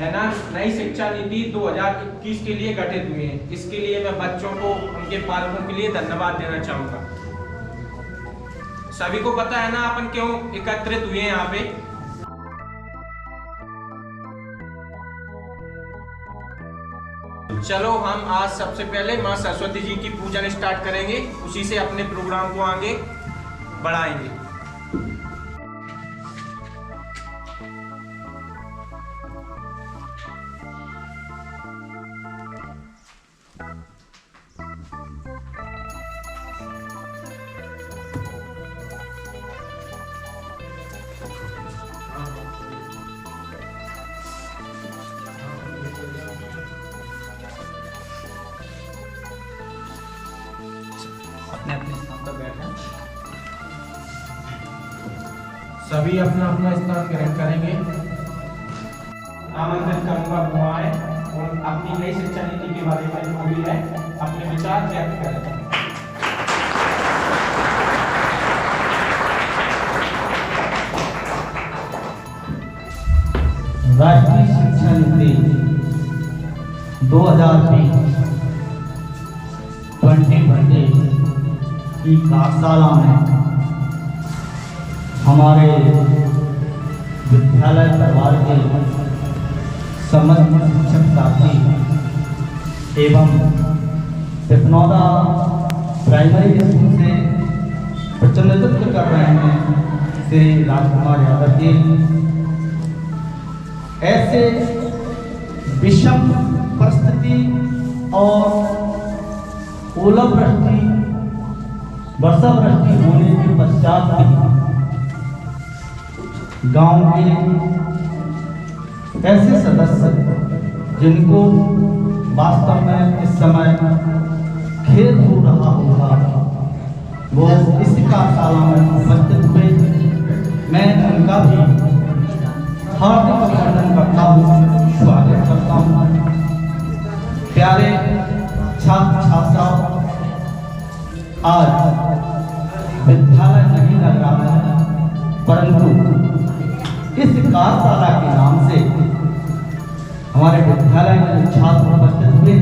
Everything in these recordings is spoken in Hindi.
है ना, नई शिक्षा नीति 2021 के लिए गठित हुई है। इसके लिए मैं बच्चों को, उनके पालकों के लिए धन्यवाद देना चाहूंगा। सभी को पता है ना अपन क्यों एकत्रित हुए हैं यहाँ पे। चलो हम आज सबसे पहले माँ सरस्वती जी की पूजन स्टार्ट करेंगे, उसी से अपने प्रोग्राम को आगे बढ़ाएंगे। अपने अपने स्थान पर बैठे सभी अपना अपना स्थान ग्रहण करेंगे। आमंत्रित करूंगा बुआएं और अपनी नई शिक्षा नीति के बारे में जो भी है अपने विचार व्यक्त करें। राष्ट्रीय शिक्षा नीति 2020 की कार्यशाला में हमारे विद्यालय परिवार के समस्त शिक्षक साथी एवं पिपनौदा प्राइमरी स्कूल से प्रतिनिधित्व कर रहे हैं श्री राजकुमार यादव जी, ऐसे विषम परिस्थिति और ओलावृष्टि वर्षावृष्टि होने के पश्चात भी गांव के ऐसे सदस्य जिनको वास्तव में इस समय खेद हो रहा होगा, वो इस कार्यशाला में उपस्थित हुए। मैं उनका भी हार्दिक अभिनंदन करता हूँ, स्वागत करता हूँ। प्यारे छात्र छात्राओं, आज विद्यालय नहीं लग रहा है, परंतु इस कार्यशाला के नाम से हमारे विद्यालय में जो छात्र उपस्थित हुए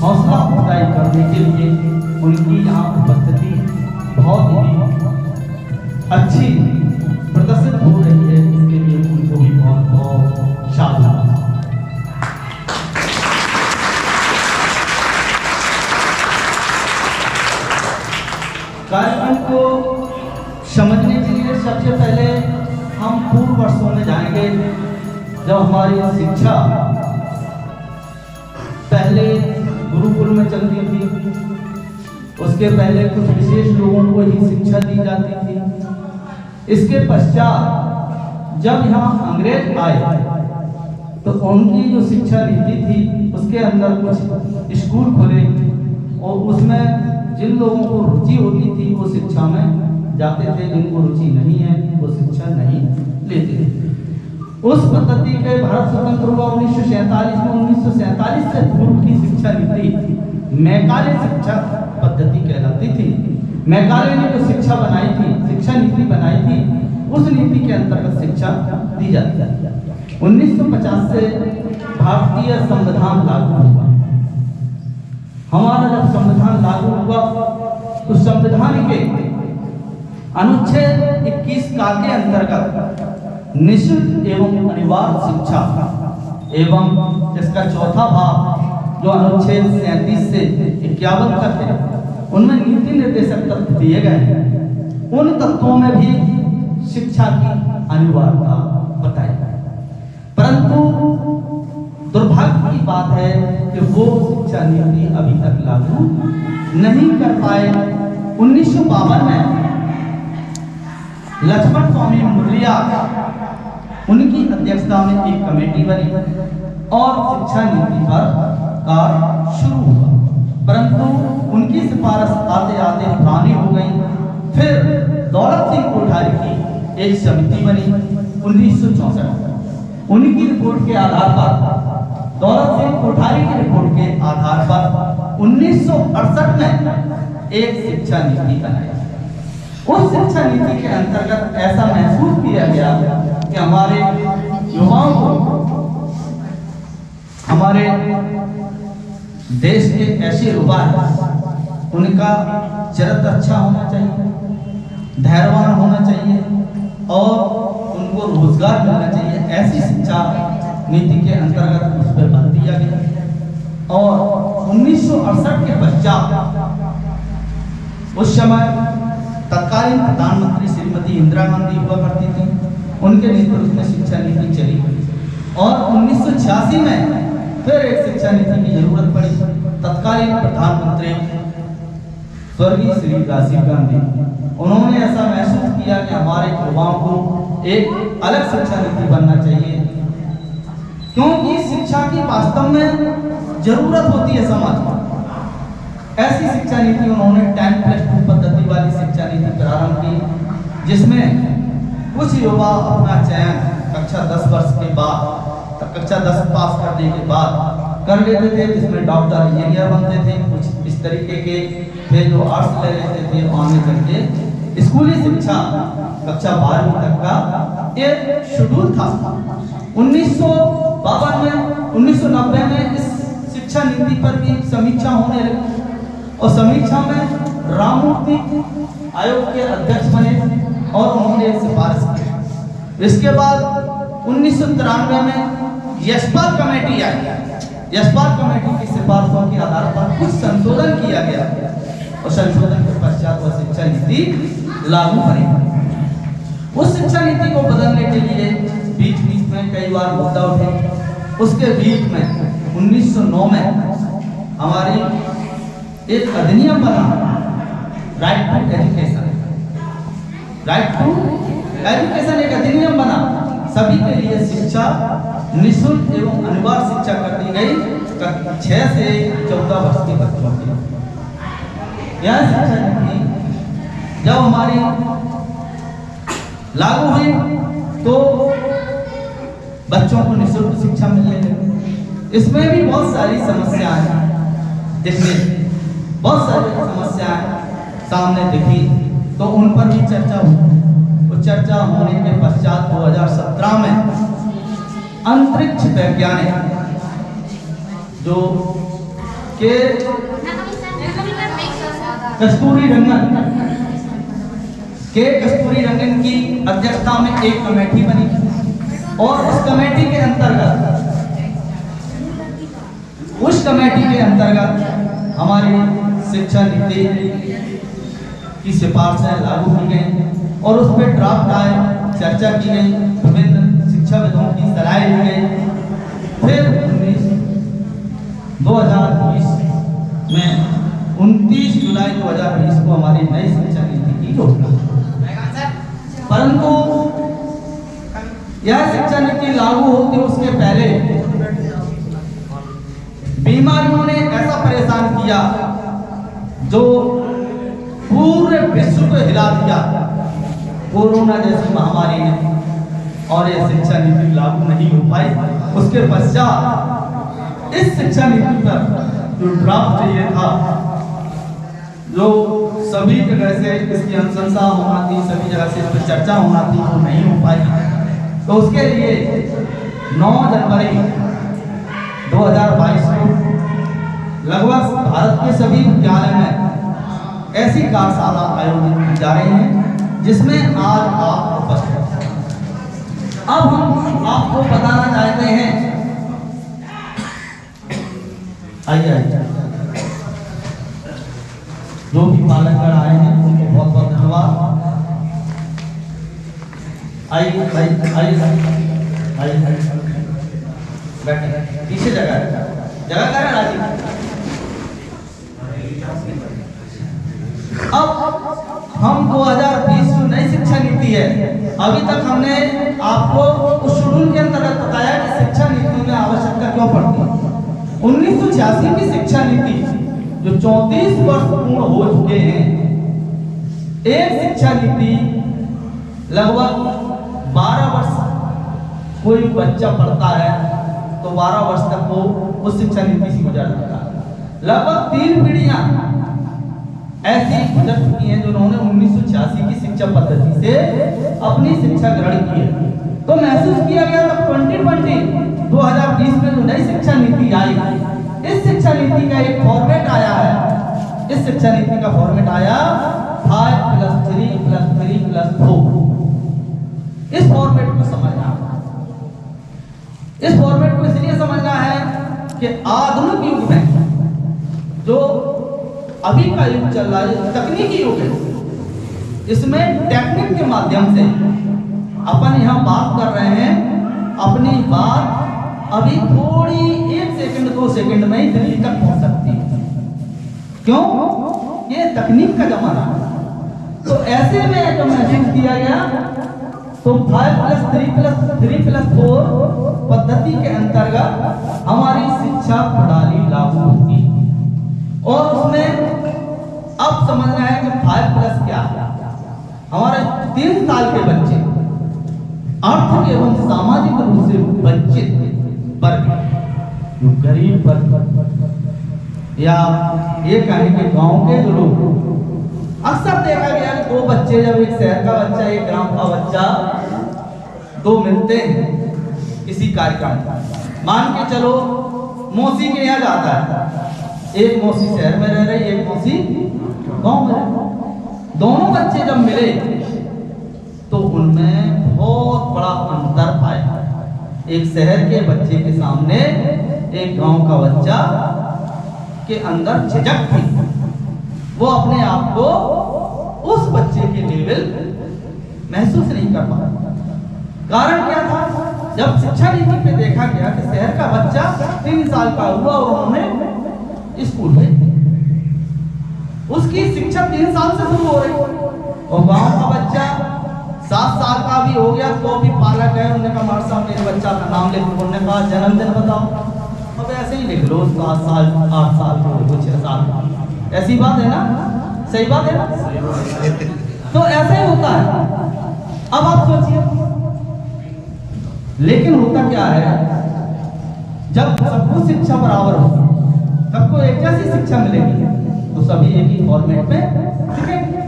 हौसला अफजाई करने के लिए उनकी यहाँ उपस्थिति बहुत ही अच्छी प्रदर्शित हो रही है। इसके लिए उनको भी बहुत बहुत शाबाश। कार्यक्रम को समझने के लिए सबसे पहले हम पूर्व वर्षों में जाएंगे, जब हमारी शिक्षा पहले गुरुकुल में चलती थी, उसके पहले कुछ विशेष लोगों को ही शिक्षा दी जाती थी। इसके पश्चात जब यहाँ अंग्रेज आए तो उनकी जो शिक्षा नीति थी उसके अंदर कुछ स्कूल खुले और उसमें जिन लोगों को रुचि होती थी वो शिक्षा में जाते थे, जिनको रुचि नहीं है वो शिक्षा नहीं लेते थे। उस पद्धति के भारत स्वतंत्र हुआ 1947 में। 1947 से पूर्व की शिक्षा नीति मैकाले शिक्षा पद्धति कहलाती थी। मैकाले ने जो शिक्षा बनाई थी, शिक्षा नीति बनाई थी, उस नीति के अंतर्गत शिक्षा दी जाती है। 1950 से भारतीय संविधान लागू हुआ। हमारा जब संविधान लागू हुआ तो संविधान के अनुच्छेद 21 का के अंतर्गत निःशुल्क एवं अनिवार्य शिक्षा एवं इसका चौथा भाग जो अनुच्छेद 37 से 51 तक है, उनमें नीति निर्देशक तत्व दिए गए हैं। उन तत्वों में भी शिक्षा की अनिवार्यता बताई गई, परंतु दुर्भाग्य की बात है कि वो शिक्षा नीति अभी तक लागू नहीं कर पाए। 1952 में लक्ष्मण स्वामी मुरलिया उनकी अध्यक्षता में एक कमेटी बनी और शिक्षा नीति पर कार्य शुरू हुआ, परंतु उनकी सिफारिश आते आते पुरानी हो गई। फिर दौलत सिंह कोठारी की एक समिति बनी 1964। उनकी रिपोर्ट के आधार पर, दौलत सिंह कोठारी की रिपोर्ट के आधार पर 1968 में एक शिक्षा नीति बनाई। उस शिक्षा नीति के अंतर्गत ऐसा महसूस किया गया कि हमारे युवाओं को हमारे देश के ऐसे युवा हैं, उनका चरित्र अच्छा होना चाहिए, धैर्यवान होना चाहिए और उनको रोजगार मिलना चाहिए। ऐसी शिक्षा नीति के अंतर्गत उस पर बल दिया गया। और 1968 के पश्चात उस समय तत्कालीन प्रधानमंत्री श्रीमती इंदिरा गांधी हुआ करती थी, उनके नेतृत्व में शिक्षा नीति चली और 1986 में फिर एक शिक्षा नीति की जरूरत पड़ी। तत्कालीन प्रधानमंत्री स्वर्गीय श्री राजीव गांधी, उन्होंने ऐसा महसूस किया कि हमारे युवाओं को एक अलग शिक्षा नीति बनना चाहिए, क्योंकि शिक्षा की वास्तव में जरूरत होती है समाज में। ऐसी शिक्षा नीति उन्होंने 10+2 पद्धति वाली शिक्षा नीति प्रारंभ की, जिसमें कुछ युवा अपना चयन कक्षा 10 वर्ष के बाद, कक्षा 10 पास करने के बाद कर लेते थे, जिसमें डॉक्टर इंजीनियर बनते थे, कुछ इस तरीके के थे जो आर्ट्स ले लेते थे। आगे चल के स्कूली शिक्षा कक्षा 12वीं तक का एक शेड्यूल था। 1952 में 1990 में इस शिक्षा नीति पर भी समीक्षा होने लगी और समीक्षा में राममूर्ति आयोग के अध्यक्ष बने और उन्होंने सिफारिश की। इसके बाद 1993 में यशपाल कमेटी आई। यशपाल कमेटी की सिफारिशों के आधार पर कुछ संशोधन किया गया और संशोधन के पश्चात वह शिक्षा नीति लागू करी। उस शिक्षा नीति को बदलने के लिए बीच बीच में कई बार मुद्दा उठे। उसके बीच में 1909 में हमारी एक अधिनियम बना, right to education. Right to education एक अधिनियम बना, सभी के लिए शिक्षा निःशुल्क एवं अनिवार्य शिक्षा कर दी गई 6 से 14 वर्ष के बच्चों के। यह शिक्षा नीति जब हमारी लागू हुई तो बच्चों को निःशुल्क शिक्षा मिलने लगी। इसमें भी बहुत सारी समस्याएं दिखी, बहुत सारी समस्याएं सामने दिखी, तो उन पर भी चर्चा हुई। वो चर्चा होने के पश्चात 2017 में अंतरिक्ष वैज्ञानिक जो के कस्तूरी रंगन की अध्यक्षता में एक कमेटी बनी और उस कमेटी के अंतर्गत हमारी शिक्षा नीति की सिफारिशें लागू की गई और उस पर ड्राफ्ट आए, चर्चा की गई, विभिन्न शिक्षाविदों की सलाह ली गई। फिर 2020 में 29 जुलाई 2020 को हमारी नई शिक्षा नीति की घोषणा। परंतु यह शिक्षा नीति लागू होती उसके पहले बीमारियों ने ऐसा परेशान किया जो पूरे विश्व को हिला दिया, कोरोना जैसी महामारी ने, और यह शिक्षा नीति लागू नहीं हो पाई। उसके पश्चात इस शिक्षा नीति पर जो ड्राफ्ट चाहिए था, जो सभी जगह से इसकी अनुशंसा होना थी, सभी जगह से इस पर चर्चा होना थी, वो नहीं हो पाई। तो उसके लिए 9 जनवरी 2022 को लगभग भारत के सभी विद्यालय में ऐसी कार्यशाला आयोजित की जा रही है जिसमें आज आप उपस्थित हैं। अब हम आपको बताना चाहते हैं, आइए जो भी पालकगण आए हैं उनको बहुत बहुत धन्यवाद। आइए बैठे, पीछे जगह करें राजीव। अब हम 2020 जो नई शिक्षा नीति है, अभी तक हमने आपको उस शेड्यूल के अंतर्गत बताया कि शिक्षा नीति में आवश्यकता क्यों पड़ती है। 1986 की शिक्षा नीति जो 34 वर्ष पूर्ण हो चुके हैं, एक शिक्षा नीति लगभग 12 वर्ष कोई बच्चा पढ़ता है तो 12 वर्ष तक वो उस शिक्षा नीति से गुजर जाता है। लगभग 3 पीढ़ियां ऐसी गुजर चुकी हैं जो उन्होंने 1986 की शिक्षा पद्धति से अपनी शिक्षा ग्रहण की है। तो महसूस किया गया तब 2020 में जो नई शिक्षा नीति नीति का एक फॉर्मेट आया है, इस शिक्षा नीति का फॉर्मेट आया 5+3+3+4। इस फॉर्मेट को समझना, इस फॉर्मेट को इसलिए समझना है कि आधुनिक युग में जो अभी का युग चल रहा है, तकनीकी युग है, इसमें टेक्निक के माध्यम से अपन यहाँ बात कर रहे हैं, अपनी बात अभी थोड़ी 1 सेकंड 2 सेकंड में ही दिल्ली तक पहुंच सकती है। क्यों? ये तकनीक का जमाना है। तो ऐसे में जब महसूस किया गया तो 5+3+3+4 पद्धति के अंतर्गत हमारी शिक्षा प्रणाली लागू होगी और उसमें अब समझना है कि 5+ क्या है। हमारे 3 साल के बच्चे आर्थिक एवं सामाजिक रूप से वंचित वर्ग, जो गरीब वर्ग या ये कहें कि गांव के जो लोग, अक्सर देखा गया कि 2 बच्चे, जब एक शहर का बच्चा एक ग्राम का बच्चा 2 मिलते हैं किसी कार्यक्रम, मान के चलो मौसी के यहाँ जाता है, एक मौसी शहर में रह रही, एक मौसी गांव में रह रही। दोनों बच्चे जब मिले तो उनमें बहुत बड़ा अंतर आया। एक शहर के बच्चे के सामने एक गांव का बच्चा के अंदर झिझक थी, वो अपने आप को उस बच्चे के लेवल महसूस नहीं कर पा रहा। कारण क्या था? जब शिक्षा नीति पे देखा गया कि शहर का बच्चा 3 साल का हुआ और उन्होंने स्कूल में उसकी शिक्षा 3 साल से शुरू हो रही, और गांव का बच्चा 7 साल का भी हो गया तो भी पालक है, उन्होंने कहा मार साहब मेरे बच्चा का नाम लिख, उन्होंने कहा जन्मदिन बताओ, अब ऐसे ही लिख लो 7 साल 8 साल 6 साल, ऐसी बात है ना? सही बात है ना? तो ऐसे ही होता है। अब आप सोचिए, लेकिन होता क्या है, जब सबको शिक्षा बराबर होगी, सबको एक जैसी शिक्षा मिलेगी तो सभी एक ही फॉर्मेट में सीखेंगे।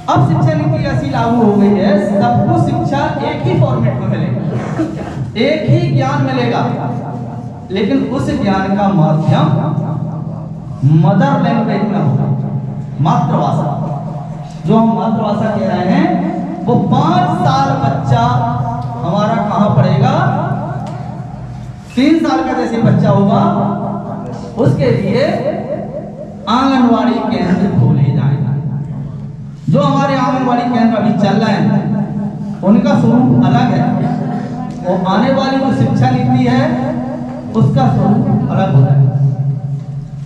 अब शिक्षा नीति ऐसी लागू हो गई है, सबको शिक्षा एक ही फॉर्मेट में मिलेगी, एक ही ज्ञान मिलेगा, लेकिन उस ज्ञान का माध्यम मदर लैंग्वेज में होगा, मातृभाषा। जो हम मातृभाषा कह रहे हैं वो 5 साल बच्चा हमारा कहाँ पढ़ेगा? 3 साल का जैसे बच्चा होगा उसके लिए आंगनवाड़ी केंद्र खोले जाएंगे। जो हमारे आंगनवाड़ी केंद्र अभी चल रहे हैं उनका स्वरूप अलग है, और आने वाली जो शिक्षा नीति है उसका स्वरूप अलग होता है।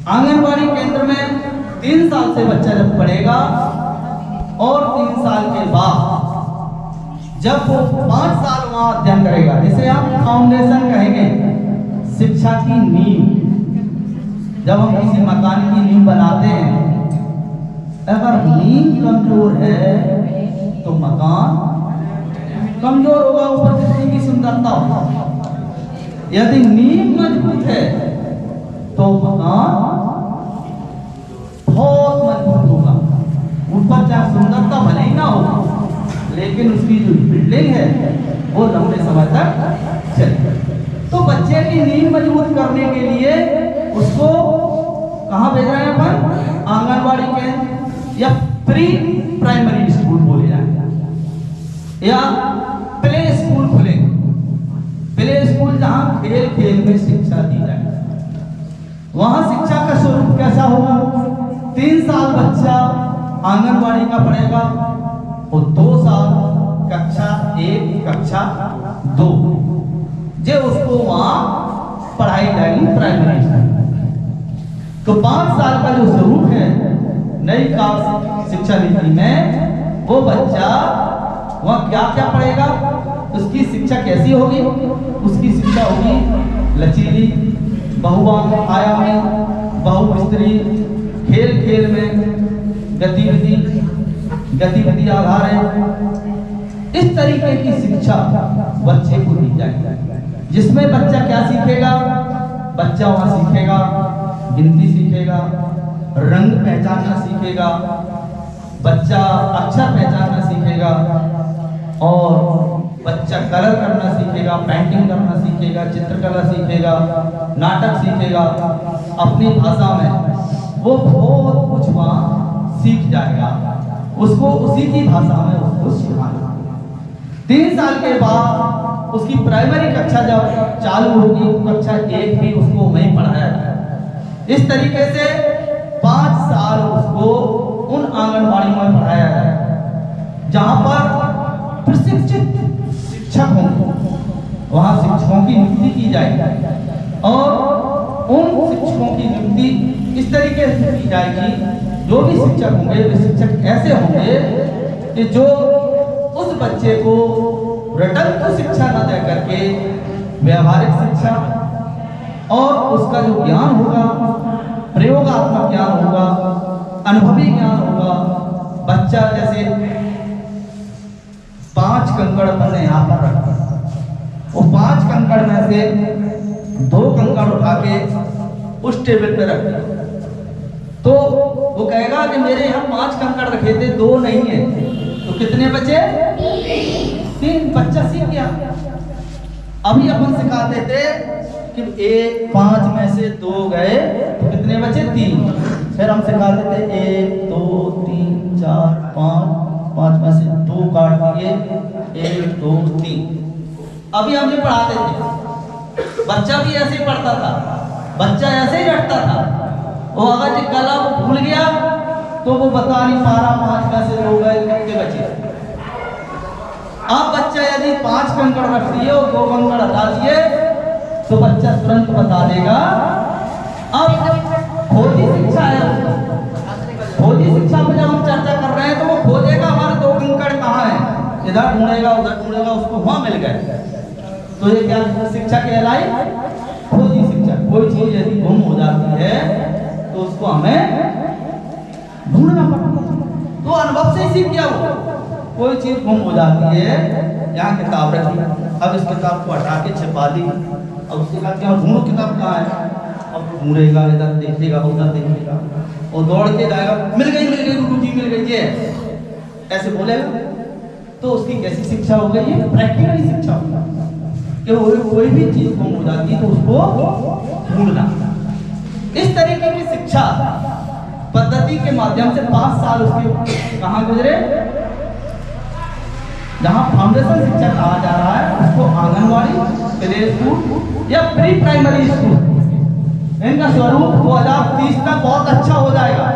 आंगनवाड़ी केंद्र में 3 साल से बच्चा जब पढ़ेगा और 3 साल के बाद जब वो 5 साल वहां अध्ययन करेगा, जिसे हम फाउंडेशन कहेंगे, शिक्षा की नींव। जब हम किसी मकान की नींव बनाते हैं, अगर नींव कमजोर है तो मकान कमजोर होगा, ऊपर कितनी की सुंदरता होगा। यदि नींव मजबूत है तो मकान बहुत मजबूत होगा, ऊपर चाहे सुंदरता भले ही ना हो, लेकिन उसकी जो बिल्डिंग है वो लंबे समय तक चलेगी। तो बच्चे की नींव मजबूत करने के लिए उसको कहाँ भेज रहे हैं अपन? आंगनवाड़ी केंद्र या प्री प्राइमरी स्कूल बोले जाएंगे, या प्ले स्कूल खुलेंगे। प्ले स्कूल जहाँ खेल खेल में शिक्षा दी जाए, वहां शिक्षा का स्वरूप कैसा होगा? 3 साल बच्चा आंगनवाड़ी का पढ़ेगा और 2 साल कक्षा 1 कक्षा 2 जे उसको वहां पढ़ाई जाएगी प्राइमरी स्कूल। तो 5 साल का जो स्वरूप है नई शिक्षा नीति में, वो बच्चा वहां क्या क्या पढ़ेगा, उसकी शिक्षा कैसी होगी? उसकी शिक्षा होगी लचीली, बहुआयामी, बहुस्तरीय, खेल खेल में गतिविधि आधारित, इस तरीके की शिक्षा बच्चे को दी जाएगी, जिसमें बच्चा क्या सीखेगा? बच्चा वहां सीखेगा गिनती सीखेगा, रंग पहचानना सीखेगा, बच्चा अक्षर पहचानना सीखेगा, और बच्चा कलर करना सीखेगा, पेंटिंग करना सीखेगा, चित्रकला सीखेगा, नाटक सीखेगा अपनी भाषा में, वो बहुत कुछ वहाँ सीख जाएगा। उसको उसी की भाषा में उसको सिखाना। 3 साल के बाद उसकी प्राइमरी कक्षा जब चालू होगी, कक्षा 1 भी उसको वहीं पढ़ाया जाए। इस तरीके से 5 साल उसको उन आंगनबाड़ी में पढ़ाया जाए जहाँ पर प्रशिक्षित शिक्षक होंगे। वहाँ शिक्षकों की नियुक्ति की जाएगी और उन शिक्षकों की नियुक्ति इस तरीके से की जाएगी, जो भी शिक्षक होंगे वे शिक्षक ऐसे होंगे कि जो उस बच्चे को रटंत शिक्षा न दे करके व्यवहारिक शिक्षा और उसका जो ज्ञान होगा, प्रयोगात्मक ज्ञान होगा, अनुभवी ज्ञान होगा। बच्चा जैसे 5 कंकड़ हमने यहाँ पर रखा, वो 5 कंकड़ में से 2 कंकड़ उठा के उस टेबल पे रख दिया, तो वो कहेगा कि मेरे यहाँ 5 कंकड़ रखे थे, 2 नहीं है, तो कितने बचे? 3। बच्चा सीख गया। अभी अपन सिखाते थे कि 5 में से 2 गए तो कितने बचे? 3। फिर हम सिखाते थे 1 2 3 4 5 में से 2 काट दिए, 1 2 3। अभी हम ये पढ़ाते थे, बच्चा भी ऐसे ही पढ़ता था, बच्चा ऐसे ही रटता था। वो अगर जो कला भूल गया तो वो बता नहीं पा रहा 5 में से 2 गए कितने बचे। अब बच्चा यदि 5 कंकड़ रख दिए और 2 कंकड़ हटा दिए तो बच्चा तुरंत बता देगा। अब खोजी शिक्षा है, खोजी शिक्षा में जब हम चर्चा कर रहे हैं तो वो खोजेगा हमारे 2 कंकड़ कहाँ हैं, इधर ढूंढेगा उधर ढूंढेगा, उसको वहां मिल गए। तो ये क्या शिक्षा कहलाई? खोजी शिक्षा। कोई चीज यदि गुम हो जाती है तो उसको हमें ढूंढना पड़ता है। तो अनुभव से ही सीख गया वो। कोई चीज गुम हो जाती है, यहाँ किताब रखी, अब इस किताब को हटा के छिपा दी, अब उसके बाद क्या ढूंढो किताब कहाँ है, अब ढूंढेगा, इधर देखेगा उधर देखेगा और दौड़ के जाएगा, मिल गई गुरुजी मिल गई, ये ऐसे बोलेगा। तो उसकी कैसी शिक्षा हो गई? ये प्रैक्टिकल शिक्षा होगा कि कोई भी चीज गुम हो जाती है तो उसको ढूंढना। इस तरीके की शिक्षा पद्धति के माध्यम से 5 साल उसके कहाँ गुजरे? जहाँ फाउंडेशन शिक्षा कहा जा रहा है उसको आंगनवाड़ी, प्ले स्कूल या प्री प्राइमरी स्कूल। इनका स्वरूप 2030 तक बहुत अच्छा हो जाएगा।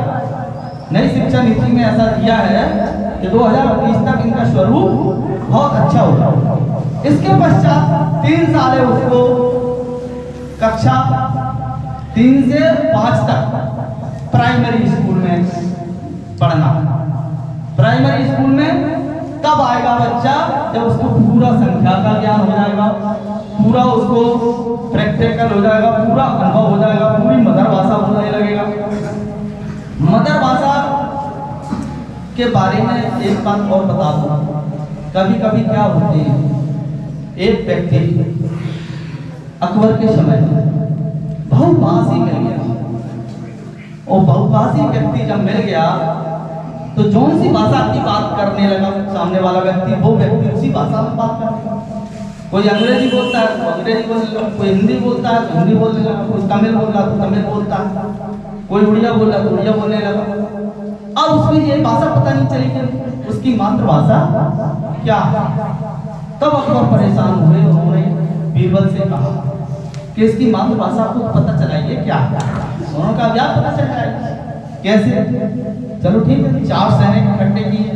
नई शिक्षा नीति में ऐसा दिया है कि 2030 तक इनका स्वरूप बहुत अच्छा होगा। इसके पश्चात 3 साल है उसको कक्षा 3 से 5 तक प्राइमरी स्कूल में पढ़ना। प्राइमरी स्कूल में तब आएगा बच्चा जब उसको पूरा संख्या का ज्ञान हो जाएगा, पूरा उसको प्रैक्टिकल हो जाएगा, पूरा अनुभव हो जाएगा, पूरी मदर भाषा बोलने लगेगा। मदर भाषा के बारे में एक बात और बता दूं, कभी कभी क्या होते हैं, एक व्यक्ति अकबर के समय में बहुभाषी मिल गया, और बहुभाषी व्यक्ति जब मिल गया तो जौन सी भाषा की बात करने लगा सामने वाला व्यक्ति, वो व्यक्ति उसी भाषा में बात करता है। कोई अंग्रेजी बोलता है तो अंग्रेजी बोलने लगा, कोई हिंदी बोलता है तो हिंदी बोलने लगा, कोई तमिल बोल रहा तो तमिल बोलता है, कोई उड़िया बोल रहा तो उड़िया बोलने लगा। अब उसको ये भाषा पता नहीं चली कि उसकी मातृभाषा क्या है। तब अकबर परेशान हुए, उन्होंने बीरबल से कहा कि इसकी मातृभाषा को पता चलाइए क्या है। उन्होंने कहा क्या पता चल जाए, कैसे? चलो ठीक है, 4 सैनिक इकट्ठे किए,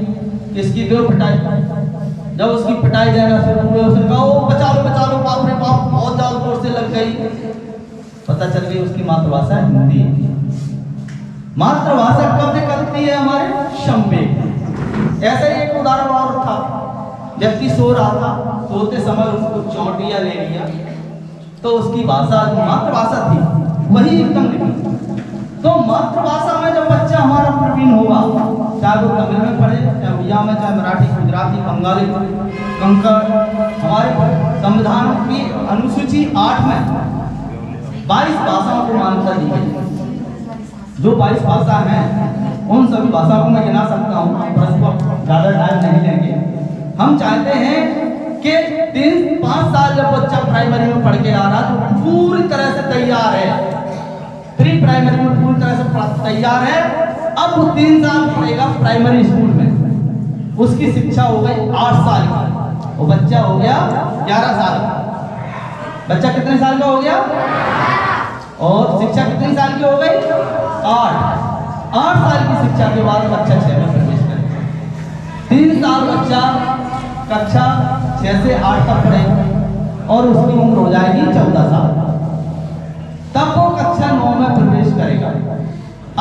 किसकी दो पिटाई। जब उसकी पिटाई देना शुरू हुआ, उसने कहा ओ बचा लो बाप रे बाप, बहुत ज्यादा जोर से लग गई। पता चल गई उसकी मातृभाषा हिंदी। मातृभाषा कब निकलती है? हमारे शंबे। ऐसा ही एक उदाहरण और था, व्यक्ति सो रहा था, सोते समय उसको चौंटिया ले लिया तो उसकी भाषा जो मातृभाषा थी वही एकदम निकली। तो मातृभाषा में जब बच्चा हमारा प्रवीण होगा, चाहे वो तमिल में पढ़े, चाहे उड़िया में, चाहे मराठी, गुजराती, बंगाली, कंकड़, हमारे संविधान की अनुसूची 8 में 22 भाषाओं को मान्यता दी है। जो 22 भाषा हैं उन सभी भाषाओं को मैं गिना सकता हूँ, पर इसको ज़्यादा टाइम नहीं लेंगे। हम चाहते हैं कि 3-5 साल जब बच्चा प्राइमरी में पढ़ के आ रहा तो पूरी तरह से तैयार है, प्री प्राइमरी में पूरी तरह से तैयार है। अब वो 3 साल पढ़ेगा प्राइमरी स्कूल में, उसकी शिक्षा हो गई 8 साल की, वो बच्चा हो गया 11 साल का। बच्चा कितने साल का हो गया? और शिक्षा कितनी साल की हो गई? 8 साल की शिक्षा के बाद बच्चा 6 में प्रवेश करेगा। 3 साल बच्चा कक्षा 6 से 8 तक पढ़ेगा और उसकी उम्र हो जाएगी 14 साल, तब वो कक्षा 9 में प्रवेश करेगा।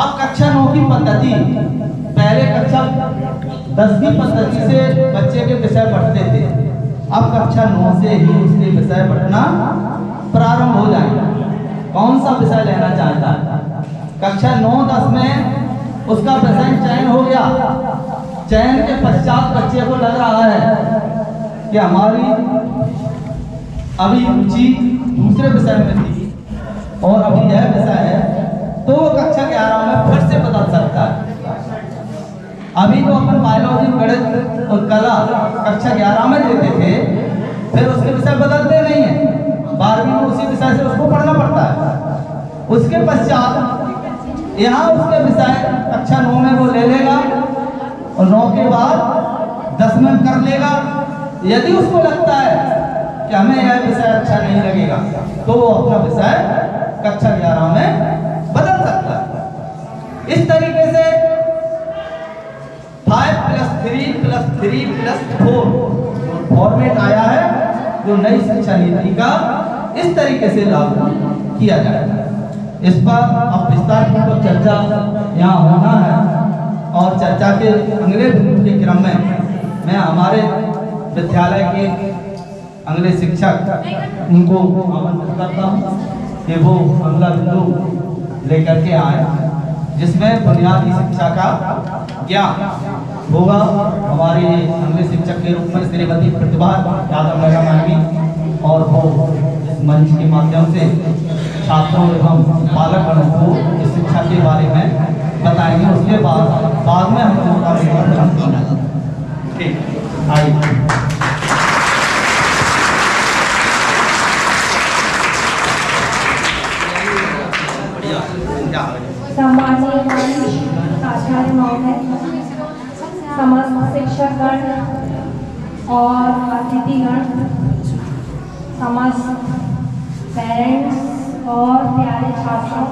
अब कक्षा 9 की पद्धति, पहले कक्षा 10 की पद्धति से बच्चे के विषय बढ़ते थे, अब कक्षा 9 से ही उसके विषय बढ़ना प्रारंभ हो जाएगा। कौन सा विषय लेना चाहता है? कक्षा 9-10 में उसका विषय चयन हो गया, चयन के पश्चात बच्चे को लग रहा है कि हमारी अभी रुचि दूसरे विषय में थी और अभी यह विषय है, तो वो कक्षा 11 में फिर से बदल सकता है। अभी तो अपन बायोलॉजी, गणित और कला कक्षा 11 में देते थे, फिर उसके विषय बदलते नहीं है, 12वीं में उसी विषय से उसको पढ़ना पड़ता है। उसके पश्चात यहाँ उसके विषय कक्षा 9 में वो ले लेगा और 9 के बाद 10 में कर लेगा। यदि उसको लगता है कि हमें यह विषय अच्छा नहीं लगेगा तो वो अपना विषय कक्षा 11 में बदल सकता है। इस तरीके से 5+3+3+4 फॉर्मेट आया है जो नई शिक्षा नीति का, इस तरीके से लागू किया जाएगा। इस पर अब विस्तार पूर्वक चर्चा यहाँ होना है और चर्चा के अगले बिंदु के क्रम में मैं हमारे विद्यालय के अगले शिक्षक उनको आमंत्रित करता हूँ कि वो अगला बिंदु लेकर के आए, जिसमें बुनियादी शिक्षा का ज्ञान होगा। हमारे अगले शिक्षक के रूप में श्रीमती प्रतिभा यादव मैडम आएंगी और वो इस मंच के माध्यम से छात्रों एवं बालकगणों को इस शिक्षा के बारे में बताएंगे। उसके बाद में हम लोगों का ठीक आइए। सम्मानीय आचार्य महोदय, समस्त शिक्षकगण और अतिथिगण, समस्त पेरेंट्स और प्यारे छात्रों,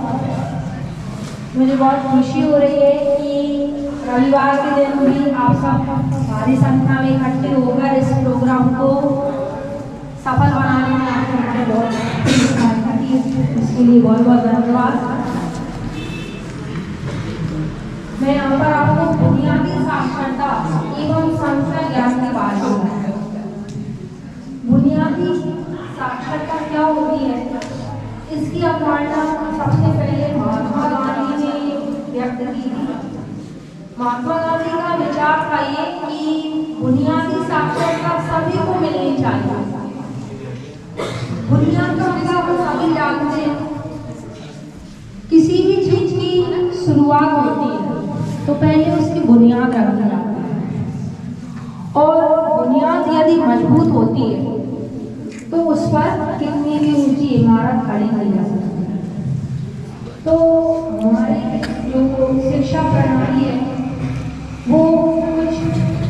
मुझे बहुत खुशी हो रही है कि रविवार के दिन भी आप सब भारी संख्या में इकट्ठे होकर इस प्रोग्राम को सफल बनाने में आपने बहुत सहायता की, इसके लिए बहुत बहुत धन्यवाद। मैं यहाँ पर आपको बुनियादी साक्षरता एवं संख्या ज्ञान के बारे में बताऊंगा। बुनियादी साक्षरता क्या होती है, इसकी अवधारणा सबसे पहले महात्मा गांधी ने व्यक्त की थी। महात्मा गांधी का विचार था ये कि बुनियादी साक्षरता सभी को मिलनी चाहिए। बुनियाद का मतलब हम सभी जानते हैं, किसी भी चीज की शुरुआत होती है तो पहले उसकी बुनियाद रखी जाती है और बुनियाद यदि मजबूत होती है तो उस पर कितनी भी ऊंची इमारत खड़ी की जा सकती है। तो हमारी जो शिक्षा प्रणाली है वो कुछ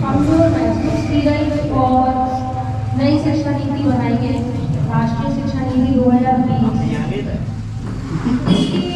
कमजोर महसूस की गई और नई शिक्षा नीति बनाई गई, राष्ट्रीय शिक्षा नीति 2020।